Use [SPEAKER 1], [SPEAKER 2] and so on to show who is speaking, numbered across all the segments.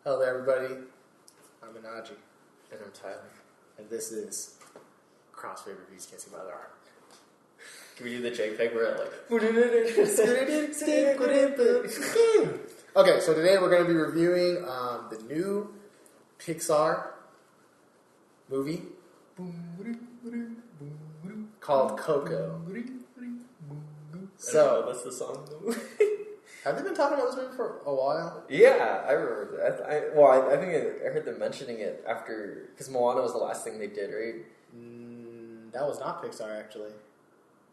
[SPEAKER 1] Hello, everybody. I'm Anaji.
[SPEAKER 2] And I'm Tyler.
[SPEAKER 1] And this is Crossfade Reviews. Can't see my other arm.
[SPEAKER 2] Can we do the JPEG where it
[SPEAKER 1] Okay, so today we're going to be reviewing the new Pixar movie called Coco. So,
[SPEAKER 2] what's the song?
[SPEAKER 1] have they been talking about this movie for a while?
[SPEAKER 2] Yeah, I remember that. I think I heard them mentioning it after, because Moana was the last thing they did, right?
[SPEAKER 1] That was not Pixar, actually.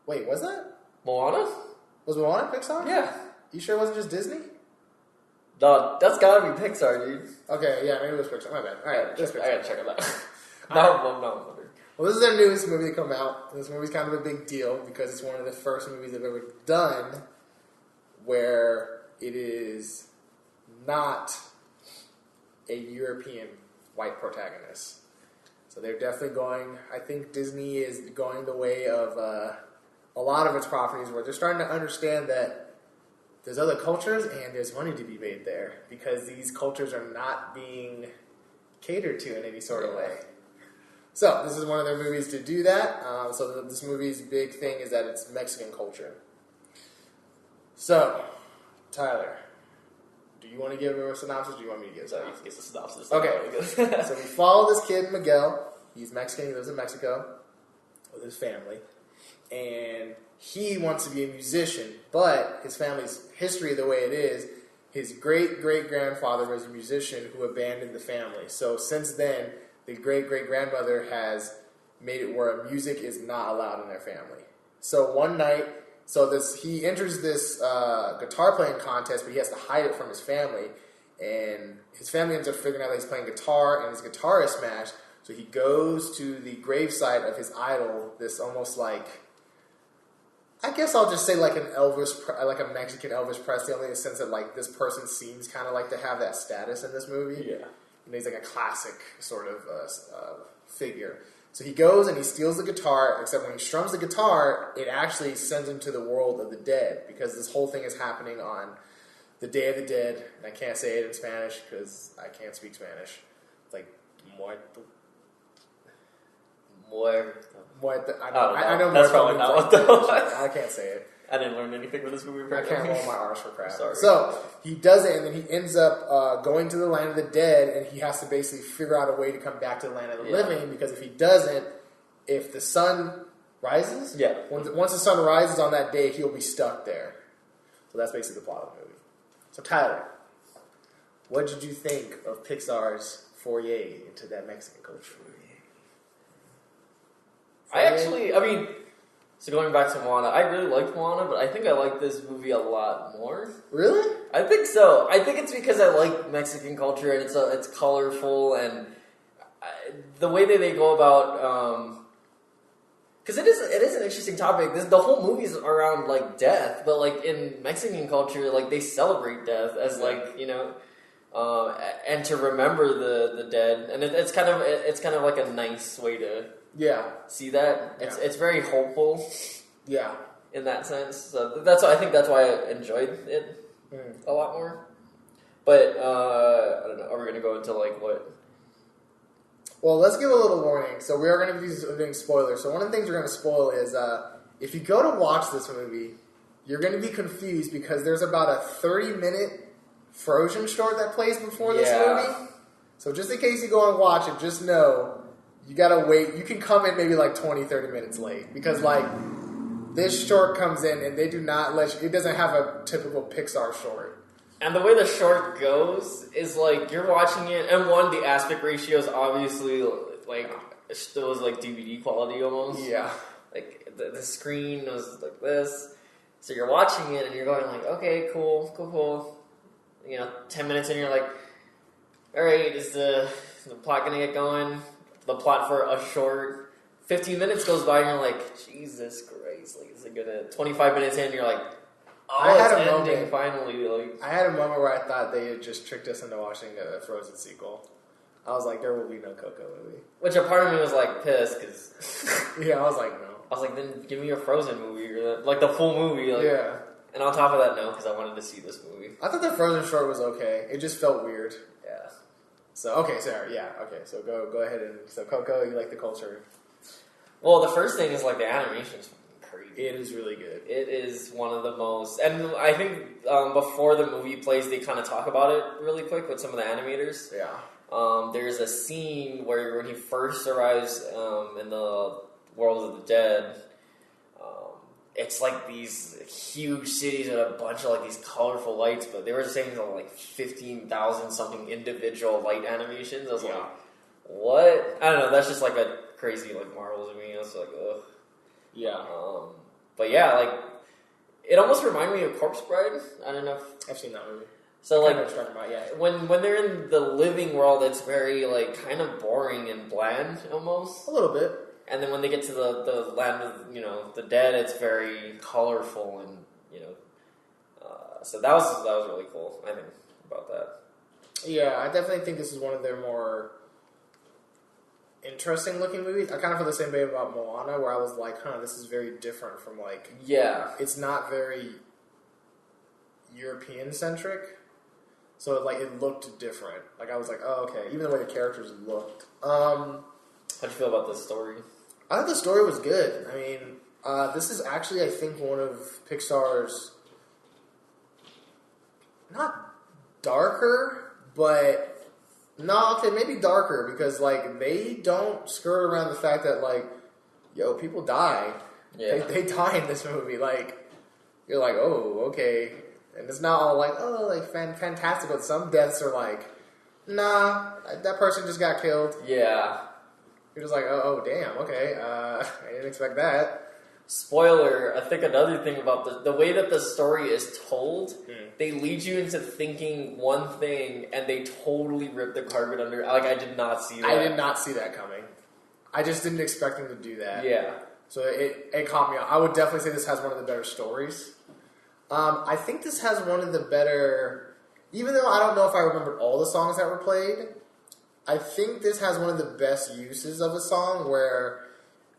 [SPEAKER 1] Wait, was that?
[SPEAKER 2] Moana?
[SPEAKER 1] Was Moana Pixar?
[SPEAKER 2] Yeah.
[SPEAKER 1] You sure it wasn't just Disney?
[SPEAKER 2] No, that's gotta be Pixar, dude.
[SPEAKER 1] Okay, yeah, maybe it was Pixar. My bad. Alright,
[SPEAKER 2] I gotta check it out.
[SPEAKER 1] No. Well, this is their newest movie to come out. This movie's kind of a big deal because it's one of the first movies they've ever done where it is not a European white protagonist. So they're definitely going, I think Disney is going the way of a lot of its properties where they're starting to understand that there's other cultures and there's money to be made there because these cultures are not being catered to in any sort of way. So this is one of their movies to do that. So this movie's big thing is that it's Mexican culture. So, Tyler, do you want to give a synopsis or do you want me to give a synopsis?
[SPEAKER 2] So you get the synopsis.
[SPEAKER 1] Okay. So we follow this kid, Miguel. He's Mexican. He lives in Mexico with his family. And he wants to be a musician, but his family's history, the way it is, his great-great-grandfather was a musician who abandoned the family. So since then, the great-great-grandmother has made it where music is not allowed in their family. So one night, he enters this guitar playing contest, but he has to hide it from his family. And his family ends up figuring out that he's playing guitar, and his guitar is smashed. So he goes to the gravesite of his idol, this almost like, I guess I'll just say like a Mexican Elvis Presley, only in the sense that like this person seems kind of like to have that status in this movie.
[SPEAKER 2] Yeah.
[SPEAKER 1] And he's like a classic sort of figure. So he goes and he steals the guitar, except when he strums the guitar, it actually sends him to the world of the dead, because this whole thing is happening on the Day of the Dead. And I can't say it in Spanish because I can't speak Spanish. It's like muerto. I know
[SPEAKER 2] that's probably not what the
[SPEAKER 1] I can't say it.
[SPEAKER 2] I didn't learn anything with this movie.
[SPEAKER 1] I can't roll my R's for crap.
[SPEAKER 2] Sorry.
[SPEAKER 1] So he does it, and then he ends up going to the land of the dead, and he has to basically figure out a way to come back to the land of the living, because if he doesn't, if the sun rises, once the sun rises on that day, he'll be stuck there. So that's basically the plot of the movie. So Tyler, what did you think of Pixar's foray into that Mexican culture?
[SPEAKER 2] So going back to Moana, I really liked Moana, but I think I like this movie a lot more.
[SPEAKER 1] Really?
[SPEAKER 2] I think so. I think it's because I like Mexican culture, and it's colorful, and the way that they go about, because it is an interesting topic. The whole movie's around like death, but like in Mexican culture, like they celebrate death as like, you know, and to remember the dead, and it's kind of like a nice way to.
[SPEAKER 1] Yeah.
[SPEAKER 2] See that? It's very hopeful.
[SPEAKER 1] Yeah.
[SPEAKER 2] In that sense. So I think that's why I enjoyed it a lot more. But I don't know, are we gonna go into like what?
[SPEAKER 1] Well, let's give a little warning. So we are gonna be doing spoilers. So one of the things we're gonna spoil is if you go to watch this movie, you're gonna be confused because there's about a 30-minute Frozen short that plays before this movie. So just in case you go and watch it, just know you gotta wait. You can come in maybe like 20, 30 minutes late. Because like, this short comes in and they do not let you, it doesn't have a typical Pixar short.
[SPEAKER 2] And the way the short goes is like, you're watching it, and the aspect ratio is obviously like, still is like DVD quality almost.
[SPEAKER 1] Yeah.
[SPEAKER 2] Like, the screen was like this. So you're watching it and you're going like, okay, cool. You know, 10 minutes in, you're like, alright, is the plot gonna get going? The plot for a short 15 minutes goes by and you're like, Jesus Christ, like, is it gonna 25 minutes in, you're like, ending finally. Like, I
[SPEAKER 1] had a moment where I thought they had just tricked us into watching a Frozen sequel. I was like, there will be no Coco movie.
[SPEAKER 2] Which a part of me was like pissed because
[SPEAKER 1] yeah, I was like, no.
[SPEAKER 2] I was like, then give me a Frozen movie or like the full movie. Like,
[SPEAKER 1] yeah.
[SPEAKER 2] And on top of that, no, because I wanted to see this movie.
[SPEAKER 1] I thought the Frozen short was okay. It just felt weird.
[SPEAKER 2] Yeah.
[SPEAKER 1] So so go ahead and so Coco, you like the culture.
[SPEAKER 2] Well, the first thing is like the animation's crazy.
[SPEAKER 1] It is really good.
[SPEAKER 2] It is one of the most, and I think before the movie plays, they kind of talk about it really quick with some of the animators.
[SPEAKER 1] Yeah.
[SPEAKER 2] There's a scene where when he first arrives in the world of the dead, it's like these huge cities with a bunch of like these colorful lights, but they were saying like 15,000 something individual light animations. I was like, what? I don't know. That's just like a crazy like Marvel to me. I was like, ugh.
[SPEAKER 1] Yeah.
[SPEAKER 2] But yeah, like it almost reminded me of Corpse Bride. I don't know if
[SPEAKER 1] I've seen that movie.
[SPEAKER 2] so like when they're in the living world, it's very like kind of boring and bland almost.
[SPEAKER 1] A little bit.
[SPEAKER 2] And then when they get to the land of the dead, it's very colorful and so that was really cool. I think about that.
[SPEAKER 1] Yeah, I definitely think this is one of their more interesting looking movies. I kind of feel the same way about Moana, where I was like, this is very different from like it's not very European centric, so it looked different. Like I was like, oh okay, even the way the characters looked. How'd
[SPEAKER 2] you feel about the story?
[SPEAKER 1] I thought the story was good. I mean, this is actually, I think, one of Pixar's not darker, but maybe darker because like they don't skirt around the fact that like, people die.
[SPEAKER 2] Yeah.
[SPEAKER 1] They die in this movie. Like you're like, oh, okay, and it's not all like, oh, like fantastic. But some deaths are like, nah, that person just got killed.
[SPEAKER 2] Yeah.
[SPEAKER 1] You're just like, oh damn, okay, I didn't expect that.
[SPEAKER 2] Spoiler, I think another thing about the way that the story is told, they lead you into thinking one thing, and they totally rip the carpet under. Like, I did not see that.
[SPEAKER 1] I did not see that coming. I just didn't expect them to do that.
[SPEAKER 2] Yeah.
[SPEAKER 1] So it caught me off. I would definitely say this has one of the better stories. I think this has one of the better, even though I don't know if I remembered all the songs that were played, I think this has one of the best uses of a song where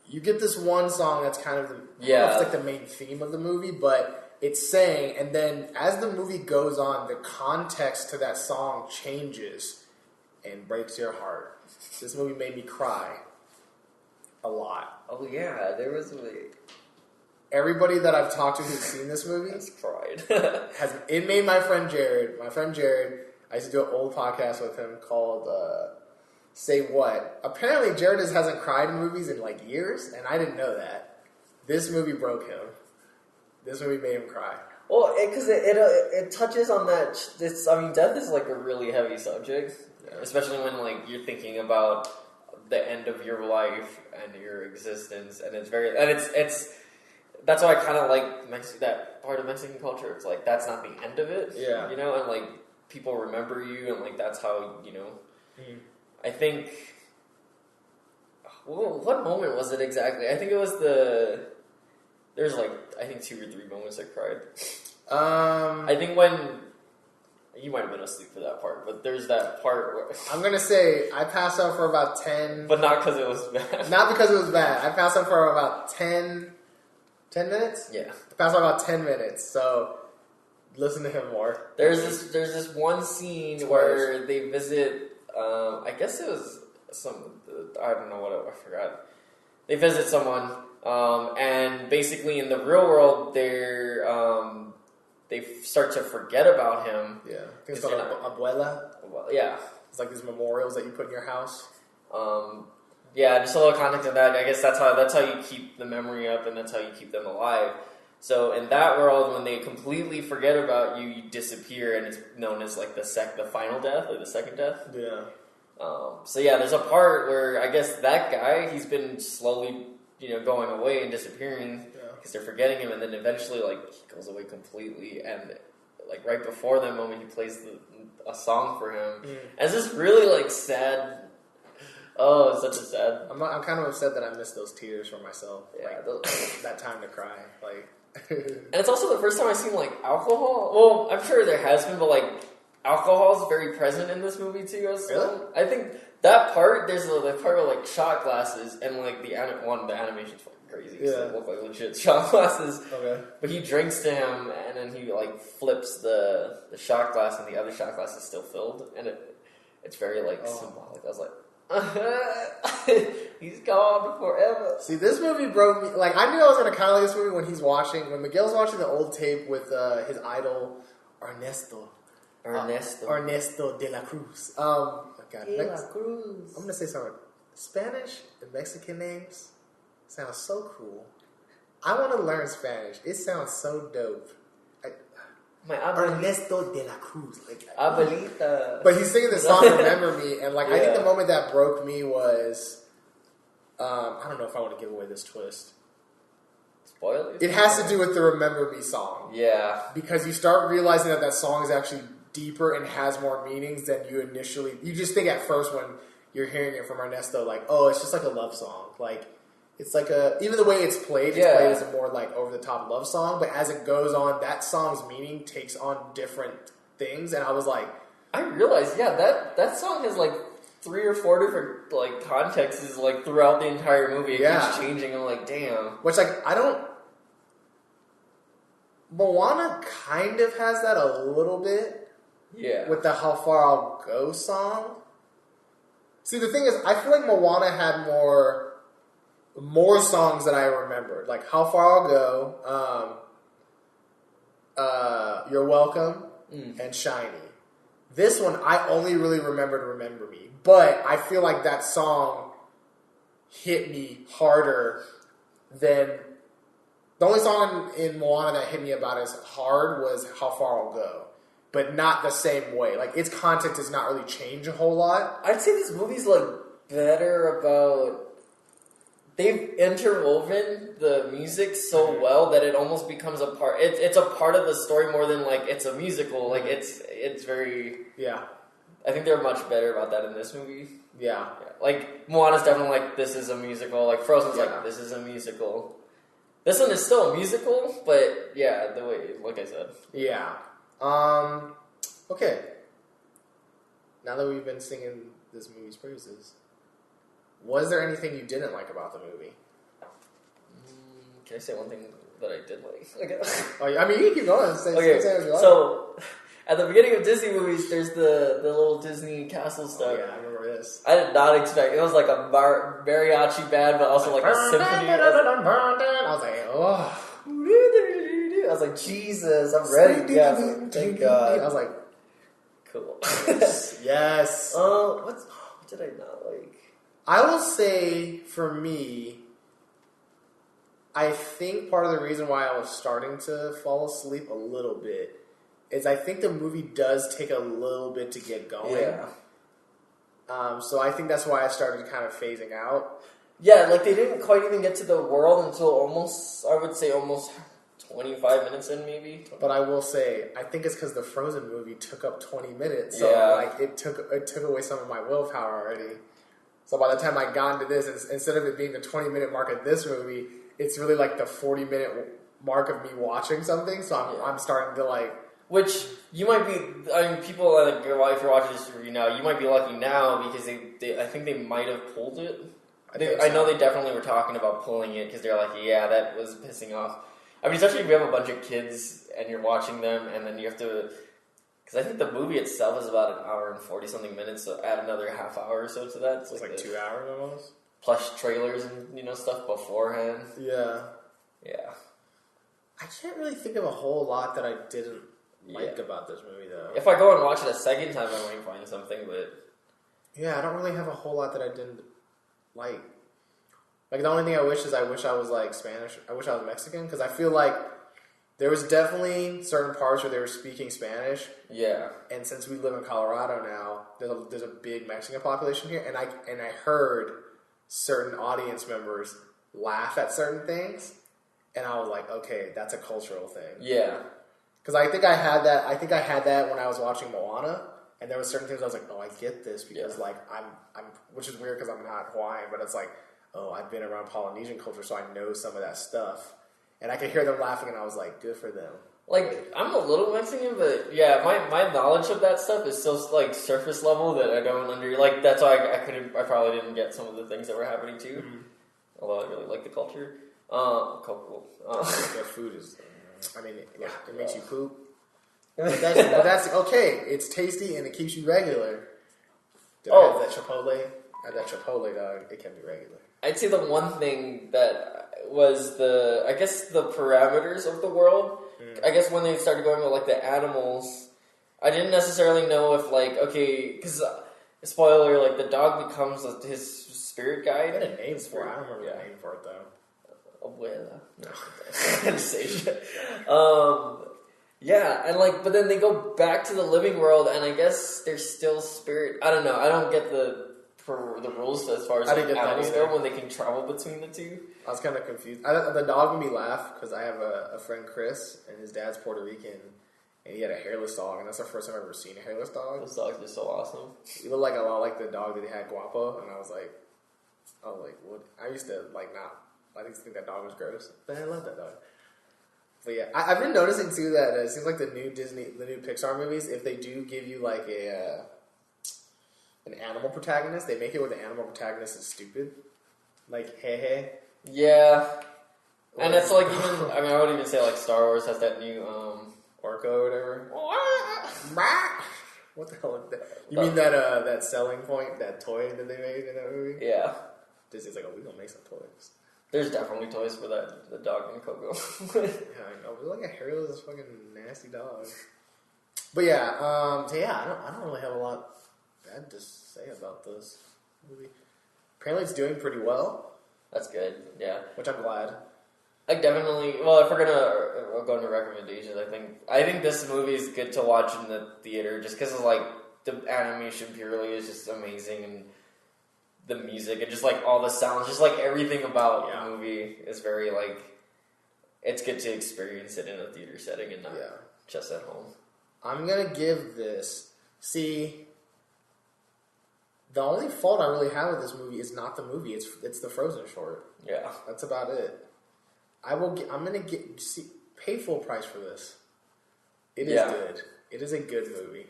[SPEAKER 1] you get this one song that's kind of it's like the main theme of the movie, but it's saying, and then as the movie goes on, the context to that song changes and breaks your heart. This movie made me cry a lot.
[SPEAKER 2] Oh yeah, there was
[SPEAKER 1] everybody that I've talked to who's seen this movie
[SPEAKER 2] has cried.
[SPEAKER 1] It made my friend Jared. I used to do an old podcast with him called Say What. Apparently, Jared hasn't cried in movies in like years, and I didn't know that. This movie broke him. This movie made him cry.
[SPEAKER 2] Well, because it touches on that. Death is like a really heavy subject, especially when like you're thinking about the end of your life and your existence, and it's that's why I kind of like that part of Mexican culture. It's like that's not the end of it, and like people remember you, and like that's how I think. Well, what moment was it exactly? I think it was there's like I think 2 or 3 moments I cried. I think when you might have been asleep for that part, but there's that part where
[SPEAKER 1] I'm gonna say I passed out for about 10,
[SPEAKER 2] but not because it was bad.
[SPEAKER 1] Not because it was bad. I passed out for about 10 minutes.
[SPEAKER 2] Yeah,
[SPEAKER 1] I passed out about 10 minutes. So listen to him more.
[SPEAKER 2] There's this one scene where they visit. I guess it was I don't know what I forgot. They visit someone, and basically in the real world, they start to forget about him.
[SPEAKER 1] Yeah, I think it's called abuela.
[SPEAKER 2] Yeah,
[SPEAKER 1] it's like these memorials that you put in your house.
[SPEAKER 2] Yeah, just a little context of that. I guess that's how you keep the memory up, and that's how you keep them alive. So in that world, when they completely forget about you, you disappear, and it's known as like the final death, or the second death.
[SPEAKER 1] Yeah.
[SPEAKER 2] So yeah, there's a part where I guess that guy, he's been slowly, going away and disappearing because they're forgetting him, and then eventually like he goes away completely, and like right before that moment, he plays a song for him, and it's just really like sad. Oh, it's such a sad.
[SPEAKER 1] I'm kind of upset that I missed those tears for myself.
[SPEAKER 2] Yeah,
[SPEAKER 1] that time to cry. Like,
[SPEAKER 2] and it's also the first time I've seen like alcohol. Well, I'm sure there has been, but like alcohol is very present in this movie too.
[SPEAKER 1] Really?
[SPEAKER 2] I think that part. There's the part with like shot glasses, and like the animation's fucking crazy. Yeah, they look like legit shot glasses.
[SPEAKER 1] Okay.
[SPEAKER 2] But he drinks to him, and then he like flips the shot glass, and the other shot glass is still filled, and it's very like symbolic. I was like, he's gone forever.
[SPEAKER 1] See, this movie broke me. Like, I knew I was gonna kind of like this movie when Miguel's watching the old tape with his idol Ernesto de la Cruz. Oh God,
[SPEAKER 2] De la Cruz.
[SPEAKER 1] I'm gonna say something. Spanish and Mexican names sound so cool. I want to learn Spanish. It sounds so dope. Ernesto de la Cruz. Like,
[SPEAKER 2] Abuelita.
[SPEAKER 1] But he's singing the song Remember Me, and like I think the moment that broke me was I don't know if I want to give away this twist.
[SPEAKER 2] Spoilers?
[SPEAKER 1] It has to do with the Remember Me song.
[SPEAKER 2] Yeah.
[SPEAKER 1] Because you start realizing that song is actually deeper and has more meanings than you just think at first when you're hearing it from Ernesto, like, oh, it's just like a love song. Like, it's like even the way it's played played as a more like over the top love song, but as it goes on, that song's meaning takes on different things, and I was like,
[SPEAKER 2] I realized, that song has like 3 or 4 different like contexts like throughout the entire movie. It keeps changing. I'm like, damn.
[SPEAKER 1] Which like Moana kind of has that a little bit.
[SPEAKER 2] Yeah.
[SPEAKER 1] With the How Far I'll Go song. See, the thing is, I feel like Moana had more songs that I remembered. Like How Far I'll Go, You're Welcome, and Shiny. This one, I only really remembered Remember Me. But I feel like that song hit me harder than... The only song in Moana that hit me about as hard was How Far I'll Go. But not the same way. Like, its content does not really change a whole lot.
[SPEAKER 2] I'd say this movie's like better about... They've interwoven the music so well that it almost becomes a part... It's a part of the story more than like it's a musical. Like, it's very...
[SPEAKER 1] Yeah.
[SPEAKER 2] I think they're much better about that in this movie.
[SPEAKER 1] Yeah.
[SPEAKER 2] Like, Moana's definitely like, this is a musical. Like, Frozen's like, this is a musical. This one is still a musical, but yeah, the way, like I said.
[SPEAKER 1] Yeah. Okay. Now that we've been singing this movie's praises, was there anything you didn't like about the movie?
[SPEAKER 2] Can I say one thing that I did like? Okay.
[SPEAKER 1] Oh, I mean, you can keep going. Say what you like.
[SPEAKER 2] So, at the beginning of Disney movies, there's the little Disney castle stuff.
[SPEAKER 1] Oh, yeah, I remember this.
[SPEAKER 2] I did not expect it. Was like a mariachi band, but also like a symphony.
[SPEAKER 1] I was like, oh.
[SPEAKER 2] I was like, Jesus, I'm ready. Yeah, thank God.
[SPEAKER 1] I was like,
[SPEAKER 2] cool.
[SPEAKER 1] Yes.
[SPEAKER 2] What did I not like?
[SPEAKER 1] I will say, for me, I think part of the reason why I was starting to fall asleep a little bit is I think the movie does take a little bit to get going.
[SPEAKER 2] Yeah.
[SPEAKER 1] So I think that's why I started kind of phasing out.
[SPEAKER 2] Yeah, like they didn't quite even get to the world until almost 25 minutes in, maybe.
[SPEAKER 1] But I will say, I think it's because the Frozen movie took up 20 minutes. So like it took away some of my willpower already. So by the time I got into this, instead of it being the 20-minute mark of this movie, it's really like the 40-minute mark of me watching something. So I'm starting to like...
[SPEAKER 2] Which you might be... I mean, people, like, if you're watching this review now, you might be lucky now because I think they might have pulled it. I know they definitely were talking about pulling it because they're like, yeah, that was pissing off. I mean, especially if you have a bunch of kids and you're watching them and then you have to... Because I think the movie itself is about 1 hour and 40-something minutes, so add another half hour or so to that.
[SPEAKER 1] It's like 2 hours almost?
[SPEAKER 2] Plus trailers and, stuff beforehand.
[SPEAKER 1] Yeah.
[SPEAKER 2] Yeah.
[SPEAKER 1] I can't really think of a whole lot that I didn't like about this movie, though.
[SPEAKER 2] If I go and watch it a second time, I might find something, but...
[SPEAKER 1] Yeah, I don't really have a whole lot that I didn't like. Like, the only thing I wish I was, like, Spanish. I wish I was Mexican, because I feel like there was definitely certain parts where they were speaking Spanish.
[SPEAKER 2] Yeah.
[SPEAKER 1] And since we live in Colorado now, there's a big Mexican population here, and I heard certain audience members laugh at certain things, and I was like, okay, that's a cultural thing.
[SPEAKER 2] Yeah.
[SPEAKER 1] Because I think I had that when I was watching Moana, and there were certain things I was like, oh, I get this because like I'm which is weird because I'm not Hawaiian, but it's like, oh, I've been around Polynesian culture, so I know some of that stuff, and I could hear them laughing, and I was like, good for them.
[SPEAKER 2] Like, I'm a little Mexican, but yeah, my knowledge of that stuff is so like surface level that I don't like. That's why I probably didn't get some of the things that were happening too. Mm-hmm. Although I really like the culture. Coco.
[SPEAKER 1] Their food is. I mean, it makes you poop. But that's okay. It's tasty and it keeps you regular. Did I have that Chipotle? I had that Chipotle, dog. It can be regular.
[SPEAKER 2] I'd say the one thing that was I guess the parameters of the world. I guess when they started going with like the animals, I didn't necessarily know if like, okay, because spoiler, like the dog becomes his spirit guide.
[SPEAKER 1] I had a name for it. I don't remember the name for it though.
[SPEAKER 2] Abuela. Yeah, and like, but then they go back to the living world, and I guess they're still spirit. I don't know. I don't get the rules as far as like animals go when they can travel between the two.
[SPEAKER 1] I was kind of confused. The dog made me laugh because I have a friend, Chris, and his dad's Puerto Rican, and he had a hairless dog, and that's the first time I've ever seen a hairless dog.
[SPEAKER 2] Those dogs are so awesome.
[SPEAKER 1] He looked like a lot like the dog that he had, Guapo, and I was like, what? I used to like not. I used to think that dog was gross, but I love that dog. But yeah, I've been noticing too that it seems like the new Pixar movies, if they do give you like an animal protagonist, they make it where the animal protagonist is stupid. Like, hey.
[SPEAKER 2] Yeah. And it's like even, I mean, I would even say like Star Wars has that new,
[SPEAKER 1] Orco or whatever. What the hell is that? You mean that selling point, that toy that they made in that movie?
[SPEAKER 2] Yeah.
[SPEAKER 1] Disney's like, we gonna make some toys.
[SPEAKER 2] There's definitely toys for the dog in Coco.
[SPEAKER 1] Yeah, I know. We're like a hairless fucking nasty dog. But yeah, I don't really have a lot bad to say about this movie. Apparently it's doing pretty well.
[SPEAKER 2] That's good, yeah.
[SPEAKER 1] Which I'm glad.
[SPEAKER 2] I definitely, well, if we're gonna go into recommendations, I think this movie is good to watch in the theater just because of like the animation purely is just amazing and the music and just like all the sounds, just like everything about the movie is very like, it's good to experience it in a theater setting and not just at home. I'm
[SPEAKER 1] gonna give this, the only fault I really have with this movie is not the movie, it's the Frozen short.
[SPEAKER 2] Yeah.
[SPEAKER 1] That's about it. I'm gonna pay full price for this. It is good. It is a good movie.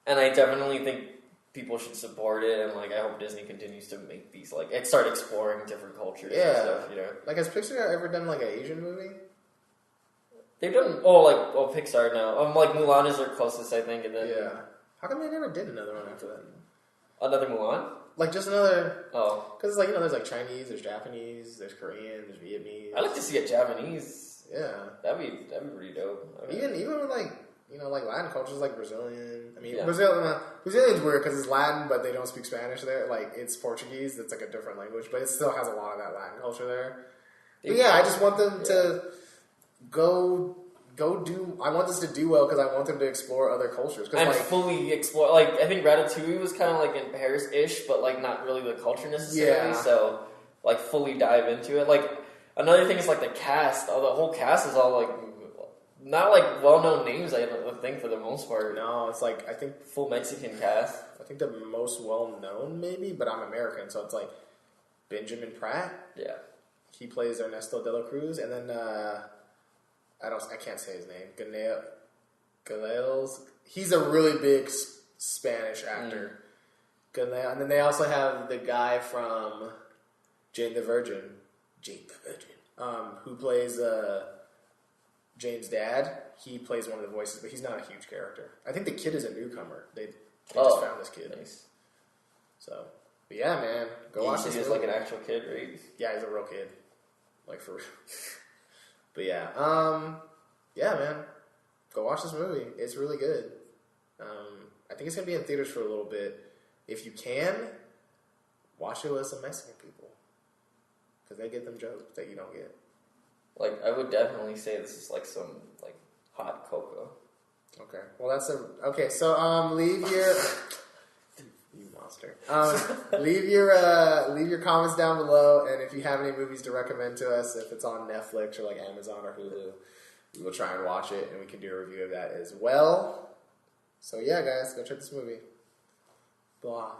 [SPEAKER 2] And I definitely think people should support it, and like I hope Disney continues to make these start exploring different cultures and stuff, you know.
[SPEAKER 1] Like, has Pixar ever done like an Asian movie?
[SPEAKER 2] They've done Pixar now. Like Mulan is their closest, I think, and then
[SPEAKER 1] How come they never did another one after that?
[SPEAKER 2] Another Mulan?
[SPEAKER 1] Like just another.
[SPEAKER 2] Oh,
[SPEAKER 1] because like there's like Chinese, there's Japanese, there's Korean, there's Vietnamese.
[SPEAKER 2] I'd like to see a Japanese.
[SPEAKER 1] Yeah,
[SPEAKER 2] that'd be pretty dope.
[SPEAKER 1] I mean, even with like Latin cultures like Brazilian. I mean, Brazilian's weird because it's Latin, but they don't speak Spanish there. Like it's Portuguese. That's like a different language, but it still has a lot of that Latin culture there. But I just want them to go do. I want this to do well because I want them to explore other cultures
[SPEAKER 2] and fully explore. Like I think Ratatouille was kind of like in Paris-ish, but like not really the culture necessarily. Yeah. So like fully dive into it. Like another thing is like the cast. The whole cast is all like not like well-known names. I think for the most part.
[SPEAKER 1] No, it's like I think
[SPEAKER 2] full Mexican cast.
[SPEAKER 1] I think the most well-known maybe, but I'm American, so it's like Benjamin Pratt.
[SPEAKER 2] Yeah,
[SPEAKER 1] he plays Ernesto de la Cruz, and then. I can't say his name. Galeos. He's a really big Spanish actor. And then they also have the guy from Jane the Virgin, who plays Jane's dad. He plays one of the voices, but he's not a huge character. I think the kid is a newcomer. They just found this kid. Nice. So, but yeah, man, go watch this.
[SPEAKER 2] He's like an actual kid, right?
[SPEAKER 1] Yeah, he's a real kid, like for real. But yeah, man, go watch this movie. It's really good. I think it's gonna be in theaters for a little bit. If you can, watch it with some Mexican people because they get them jokes that you don't get.
[SPEAKER 2] Like, I would definitely say this is like some like hot cocoa.
[SPEAKER 1] Okay, well okay. So leave your you monster. Leave your comments down below, and if you have any movies to recommend to us, if it's on Netflix or like Amazon or Hulu, we will try and watch it, and we can do a review of that as well. So yeah, guys, go check this movie. Blah.